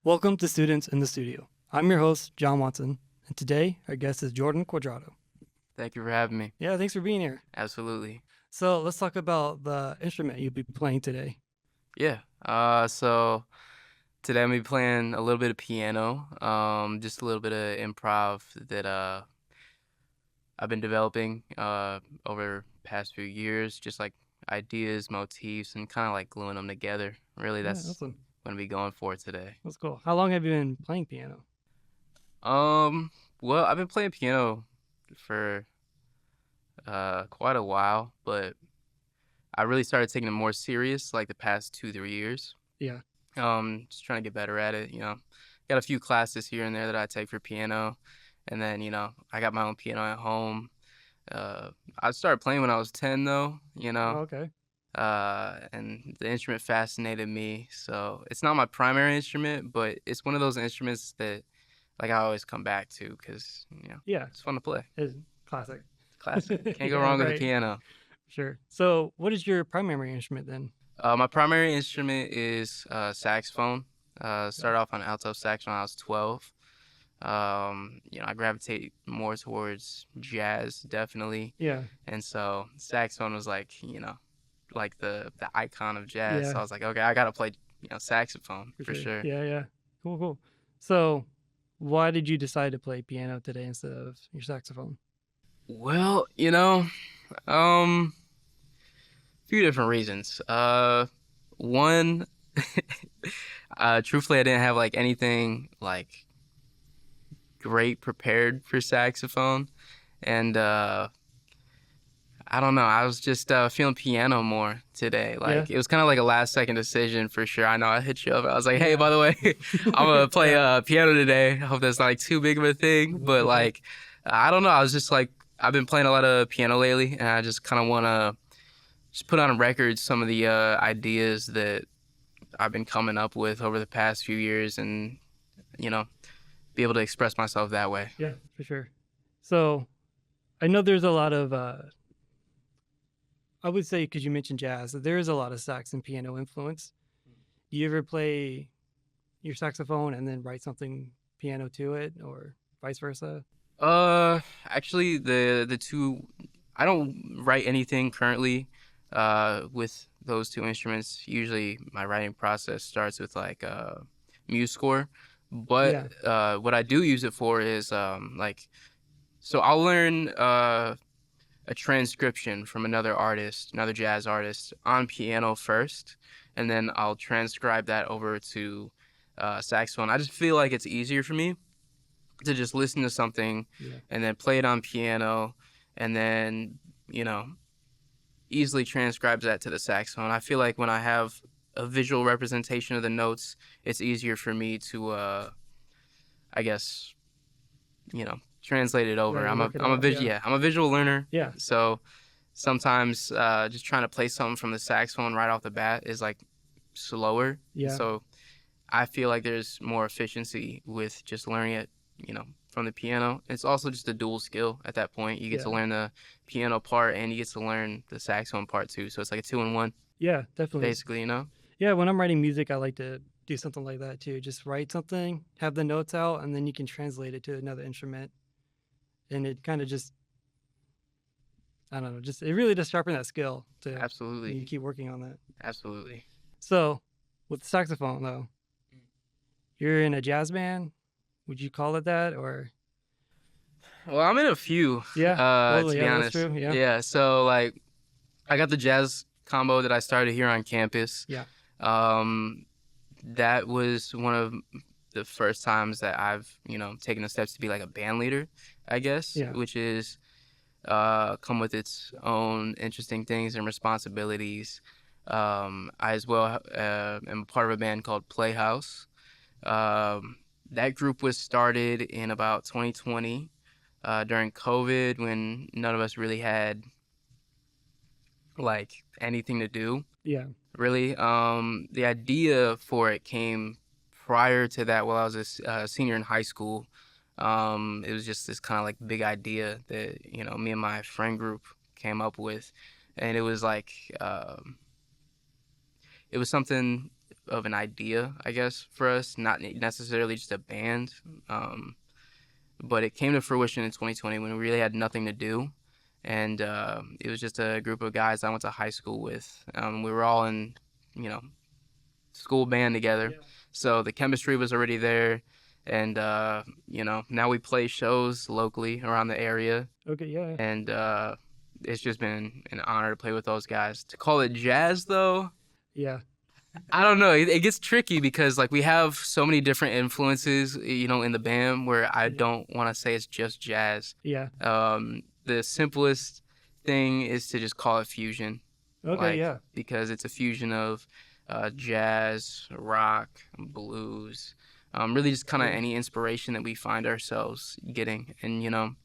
Welcome to Students in the Studio. I'm your host, John Watson, and today our guest is Jordan Cuadrado. Thank you for having me. Yeah, thanks for being here. Absolutely. So let's talk about the instrument you'll be playing today. Yeah. So today I'm gonna be playing a little bit of piano, just a little bit of improv that I've been developing over the past few years, just like ideas, motifs, and kind of like gluing them together. Really, Yeah, that's awesome. what I'm gonna be going for today. That's cool. How long have you been playing piano? Um, well, I've been playing piano for quite a while, but I really started taking it more serious like the past 2, 3 years. Yeah. Just trying to get better at it, Got a few classes here and there that I take for piano, and then, I got my own piano at home. Uh, I started playing when I was 10 though, Oh, okay. and the instrument fascinated me. So it's not my primary instrument, but it's one of those instruments that like I always come back to because, Yeah, it's fun to play. it's classic. Classic. Can't go Yeah, wrong with a right. piano. Sure. So what is your primary instrument then? My primary instrument is saxophone. Started off on alto sax when I was 12. I gravitate more towards jazz, definitely. Yeah. And so saxophone was like the icon of jazz. So Yeah, I was like, okay, I gotta play, saxophone for for sure. sure. Yeah, yeah. Cool, cool. So why did you decide to play piano today instead of your saxophone? Well, few different reasons. One, truthfully, I didn't have like anything like great prepared for saxophone, and I don't know. I was just feeling piano more today. Yeah. Like it was kind of like a last second decision for sure. I know I hit you up. I was like, hey, Yeah. by the way, I'm gonna play Yeah. piano today. I hope that's not like too big of a thing, but For sure. like I don't know. I was just like I've been playing a lot of piano lately, and I just kind of wanna just put on record some of the ideas that I've been coming up with over the past few years, and you know, be able to express myself that way. Yeah, for sure. So I know there's a lot of, I would say, because you mentioned jazz, that there is a lot of sax and piano influence. Do you ever play your saxophone and then write something piano to it, or vice versa? Actually, the two, I don't write anything currently, with those two instruments. Usually, my writing process starts with like muse score, Yeah. but what I do use it for is so I'll learn a transcription from another artist, another jazz artist, on piano first, and then I'll transcribe that over to saxophone. I just feel like it's easier for me to just listen to something Yeah. and then play it on piano and then, you know, easily transcribes that to the saxophone. I feel like when I have a visual representation of the notes, it's easier for me to, I guess, translate it over. Right. Work it I'm a out. Yeah. I'm a visual learner, Yeah. so sometimes just trying to play something from the saxophone right off the bat is like slower. Yeah. So I feel like there's more efficiency with just learning it, from the piano. It's also just a dual skill at that point. You get to Yeah. learn the piano part and you get to learn the saxophone part too. So it's like a two-in-one, Yeah. Definitely. basically. Yeah. When I'm writing music, I like to do something like that too. Just write something, have the notes out, and then you can translate it to another instrument. And it kind of just, I don't know, just it really does sharpen that skill to you Absolutely. keep working on that. Absolutely. So with the saxophone though, you're in a jazz band. Would you call it that, or Well, I'm in a few, yeah? Well, to be yeah, that's honest. true. Yeah, Yeah, so like I got the jazz combo that I started here on campus. yeah, Um, that was one of the first times that I've, taken the steps to be like a band leader, I guess, yeah, which is come with its own interesting things and responsibilities. I as well am a part of a band called Playhouse. That group was started in about 2020 during COVID when none of us really had like anything to do. yeah, Really, the idea for it came prior to that while I was a senior in high school. It was just this kind of like big idea that, me and my friend group came up with. And it was like, it was something of an idea, I guess, for us, not necessarily just a band. Um, but it came to fruition in 2020 when we really had nothing to do. And it was just a group of guys I went to high school with. We were all in, you know, school band together. Yeah. So the chemistry was already there. And, now we play shows locally around the area. Okay. Yeah. And it's just been an honor to play with those guys. To call it jazz, though, Yeah. I don't know. It gets tricky because like we have so many different influences, in the band where I don't want to say it's just jazz. Yeah. The simplest thing is to just call it fusion, Okay. Yeah. because it's a fusion of jazz, rock, blues, really just kind of Yeah. any inspiration that we find ourselves getting. And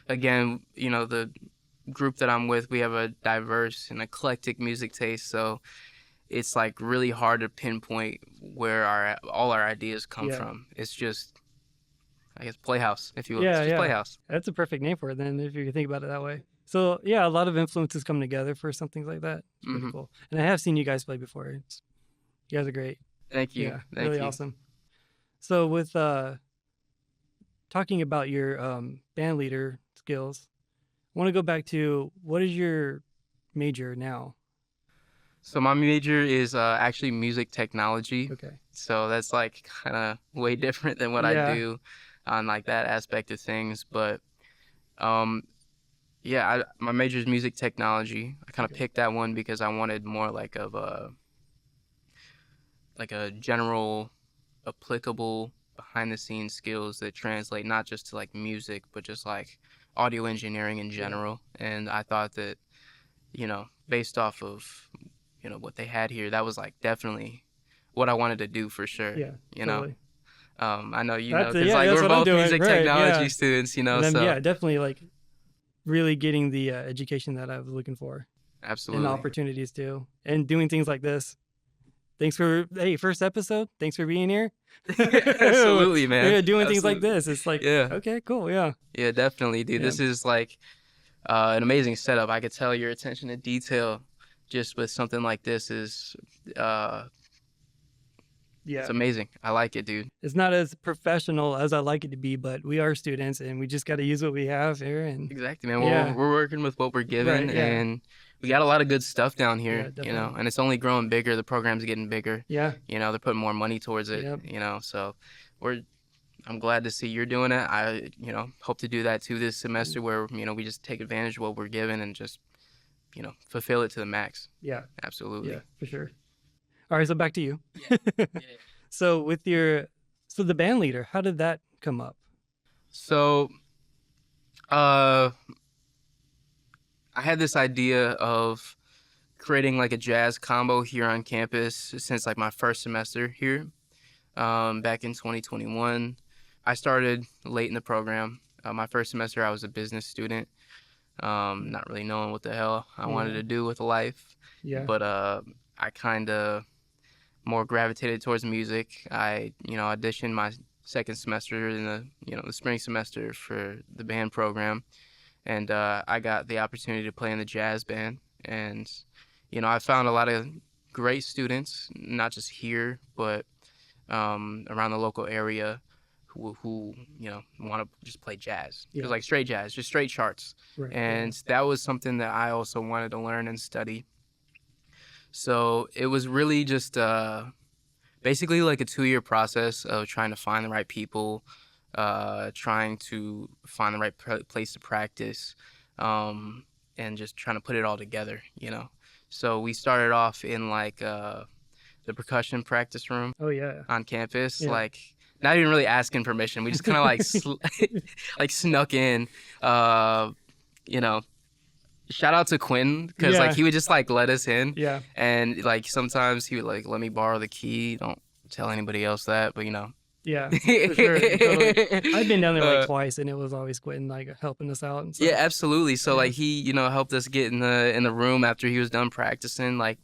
again, the group that I'm with, we have a diverse and eclectic music taste, so it's like really hard to pinpoint where all our ideas come Yeah. from. It's just, I guess, Playhouse, if you will. It's Yeah. just Yeah. Playhouse. That's a perfect name for it then, if you think about it that way. So yeah, a lot of influences come together for something like that. It's pretty Mhm. cool. And I have seen you guys play before. You guys are great. Thank you. Yeah, Thank really you. awesome. So with talking about your band leader skills, I want to go back to what is your major now? So my major is actually music technology. Okay. So that's like kind of way different than what I Yeah. do on like that aspect of things. But um, yeah, my major is music technology. I kind of Okay. picked that one because I wanted more like of a general, applicable behind the scenes skills that translate not just to like music, but just like audio engineering in Yeah. general. And I thought that, based off of, what they had here, that was like definitely what I wanted to do for sure. Yeah. You know, Totally. I know That's because yeah. like That's we're what I'm both doing. music Right. technology Yeah. students. And then So yeah, definitely like really getting the education that I was looking for and absolutely. opportunities too, and doing things like this. Thanks for first episode. Thanks for being here. Absolutely, man. Yeah, doing things like Absolutely. this. It's like Yeah. okay, cool. Yeah. Yeah, definitely, dude. Yeah. This is like an amazing setup. I could tell your attention to detail just with something like this is Yeah. it's amazing. I like it, dude. It's not as professional as I like it to be, but we are students and we just got to use what we have here. And Exactly, man. Yeah. We're working with what we're given, Right, yeah. and we got a lot of good stuff down Yeah, here, definitely. and it's only growing bigger. The program's getting bigger. Yeah. They're putting more money towards it, Yep. so I'm glad to see you're doing it. I, hope to do that too this semester where, we just take advantage of what we're given and just, fulfill it to the max. Yeah. Absolutely. Yeah, for sure. All right, so back to you. Yeah. So with so the band leader, how did that come up? So, I had this idea of creating like a jazz combo here on campus since like my first semester here, back in 2021. I started late in the program. My first semester, I was a business student, not really knowing what the hell I wanted Yeah. to do with life. Yeah. But I kind of more gravitated towards music. I, auditioned my second semester in the spring semester for the band program, and I got the opportunity to play in the jazz band. And, I found a lot of great students, not just here, but around the local area who want to just play jazz. Yeah. It was like straight jazz, just straight charts. Right. And that was something that I also wanted to learn and study. So it was really just basically like a 2-year process of trying to find the right people, trying to find the right place to practice, and just trying to put it all together. So we started off in like the percussion practice room Oh yeah. on campus, Yeah. like not even really asking permission. We just kind of like like snuck in, you know. Shout out to Quinn because like Yeah. he would just like let us in, Yeah. and like sometimes he would like let me borrow the key. Don't tell anybody else that, but Yeah. For sure. Totally. I've been down there like Uh, twice, and it was always Quentin like helping us out and stuff. Yeah, absolutely. So Yeah. like he, helped us get in the room after he was done practicing. Like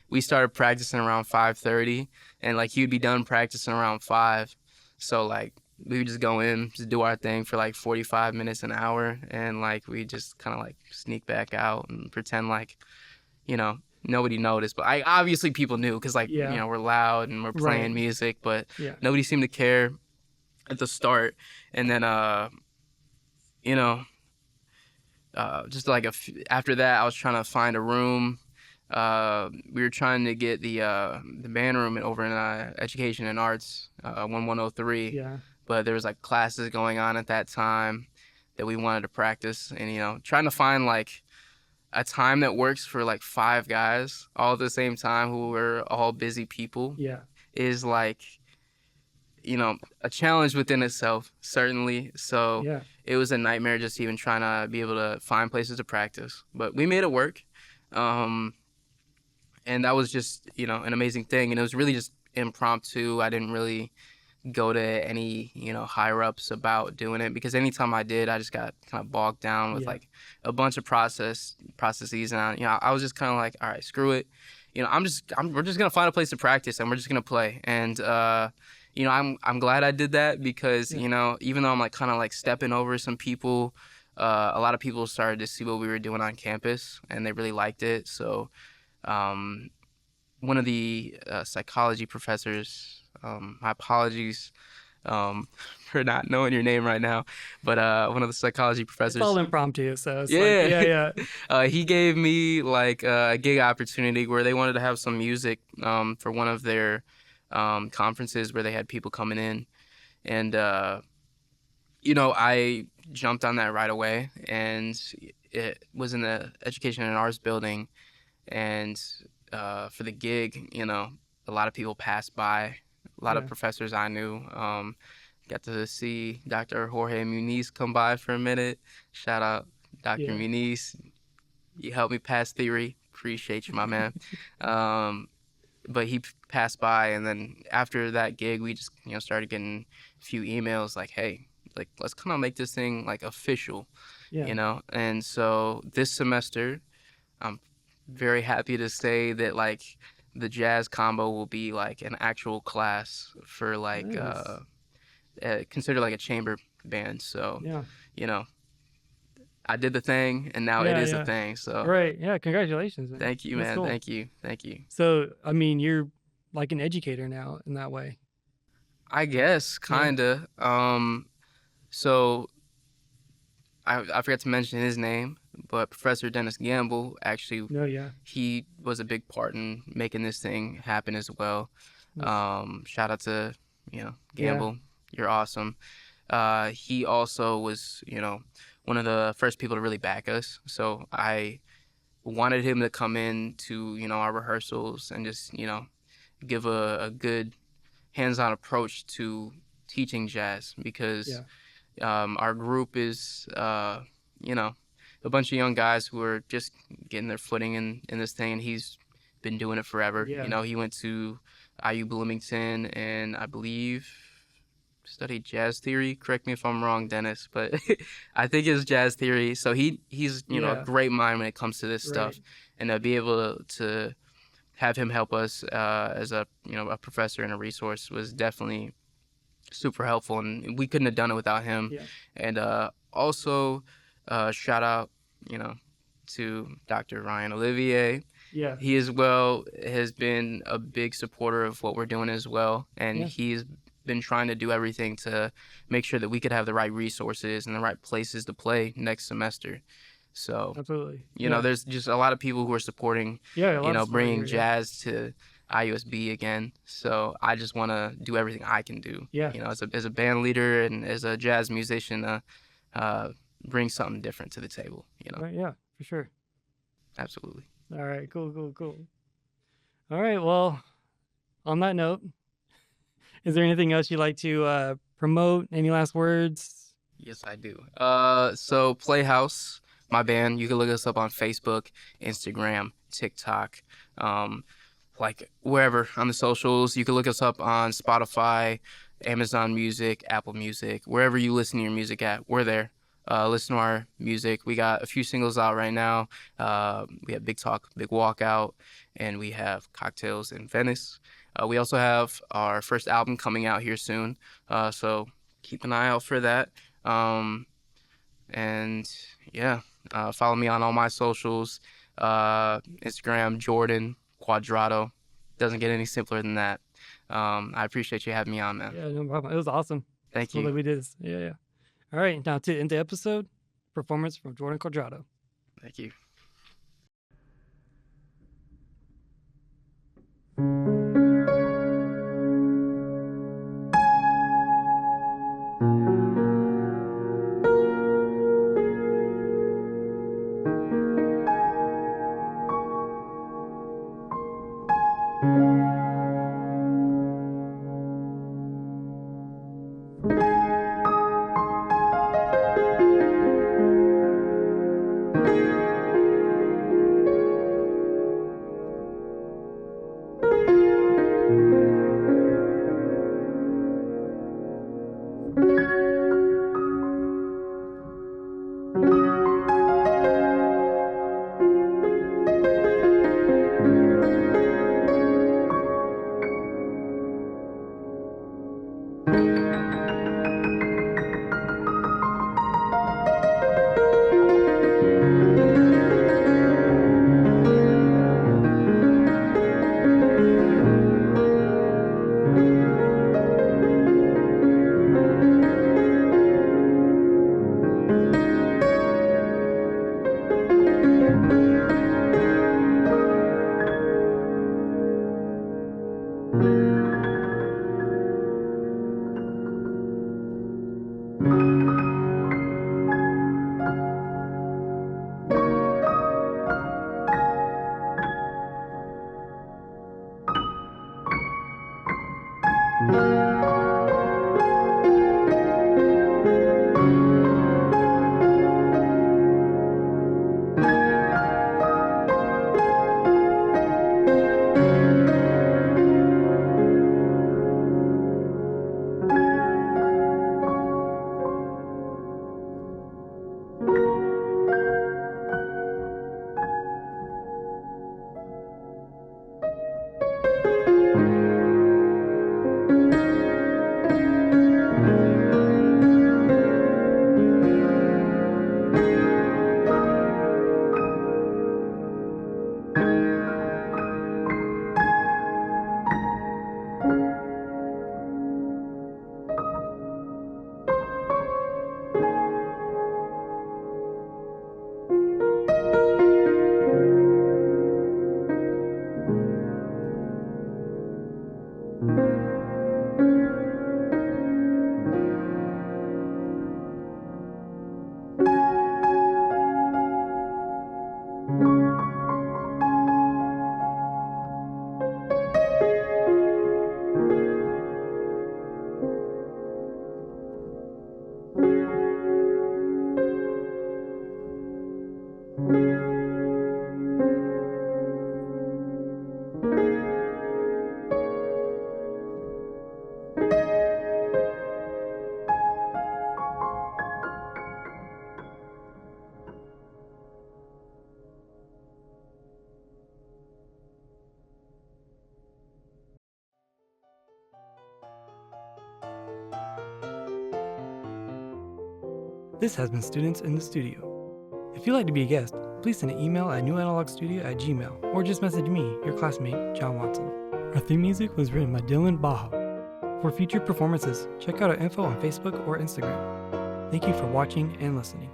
we started practicing around 5:30, and like he would be done practicing around 5. So like we would just go in, just do our thing for like 45 minutes, an hour, and like we just kind of like sneak back out and pretend like, nobody noticed, but I obviously people knew because like Yeah. we're loud and we're Right. playing music, but Yeah. nobody seemed to care at the start. And then you know just like after that, I was trying to find a room. We were trying to get the band room over in Education and Arts 1103, Yeah. but there was like classes going on at that time that we wanted to practice, and trying to find like a time that works for like five guys all at the same time who were all busy people Yeah. is like a challenge within itself, certainly. So Yeah. it was a nightmare just even trying to be able to find places to practice. But we made it work. Um, and that was just, an amazing thing. And it was really just impromptu. I didn't really go to any, higher ups about doing it because anytime I did, I just got kind of bogged down with Yeah. like a bunch of processes. And I was just kind of like, all right, screw it. We're just gonna find a place to practice and we're just gonna play. And I'm glad I did that because Yeah. even though I'm like kind of like stepping over some people, a lot of people started to see what we were doing on campus and they really liked it. So um, one of the psychology professors, my apologies um, for not knowing your name right now, but one of the psychology It's all professors, impromptu, so it's like, yeah, yeah, yeah, he gave me like a gig opportunity where they wanted to have some music for one of their conferences where they had people coming in, and I jumped on that right away, and it was in the Education and Arts building, and for the gig, a lot of people passed by, a lot of yeah, professors I knew. Got to see Dr. Jorge Muniz come by for a minute. Shout out Dr. yeah, Muniz. You helped me pass theory. Appreciate you, my man. Um, but he passed by, and then after that gig, we just started getting a few emails like, "Hey, like let's kind of make this thing like official," yeah. And so this semester, I'm very happy to say that like the jazz combo will be like an actual class for like Nice. considered like a chamber band. So, Yeah, you know, I did the thing and now it yeah, is a yeah. thing. So Right. Yeah. Congratulations, man. thank you, That's man. cool. Thank you. Thank you. So, I mean, you're like an educator now in that way. I guess Yeah. kinda. So I forgot to mention his name, but Professor Dennis Gamble actually No. Yeah. he was a big part in making this thing happen as well. That's, Shout out to yeah. Gamble, you're awesome. He also was one of the first people to really back us. So I wanted him to come in to our rehearsals and just give a good hands-on approach to teaching jazz because Yeah. our group is, you know, a bunch of young guys who are just getting their footing in this thing, and he's been doing it forever. Yeah. He went to IU Bloomington and I believe studied jazz theory. Correct me if I'm wrong, Dennis, but I think it's jazz theory. So he's a Yeah. great mind when it comes to this Right. stuff, and to be able to have him help us as a a professor and a resource was definitely super helpful, and we couldn't have done it without him. Yeah. And also, shout out, to Dr. Ryan Olivier. Yeah. He as well has been a big supporter of what we're doing as well, and Yeah. he's been trying to do everything to make sure that we could have the right resources and the right places to play next semester. So, Absolutely. Yeah. there's just a lot of people who are supporting, Yeah. A lot of support bringing here. Yeah. jazz to IUSB again. So I just want to do everything I can do, Yeah. as a band leader and as a jazz musician, bring something different to the table. Right. Yeah. For sure. Absolutely. All right. Cool. Cool. Cool. All right. Well, on that note, is there anything else you'd like to promote? Any last words? Yes, I do. So Playhouse, my band, you can look us up on Facebook, Instagram, TikTok, like wherever on the socials. You can look us up on Spotify, Amazon Music, Apple Music, wherever you listen to your music at, we're there. Listen to our music. We got a few singles out right now. We have Big Talk, Big Walkout, and we have Cocktails in Venice. We also have our first album coming out here soon, so keep an eye out for that. And yeah, follow me on all my socials. Instagram, Jordan Cuadrado. Doesn't get any simpler than that. I appreciate you having me on, man. Yeah, no problem. It was awesome. Thank It's cool you. that we did this. Yeah, yeah. All right, now to end the episode, performance from Jordan Cuadrado. Thank you. This has been Students in the Studio. If you'd like to be a guest, please send an email at newanalogstudio@gmail.com or just message me, your classmate, John Watson. Our theme music was written by Dylan Baja. For future performances, check out our info on Facebook or Instagram. Thank you for watching and listening.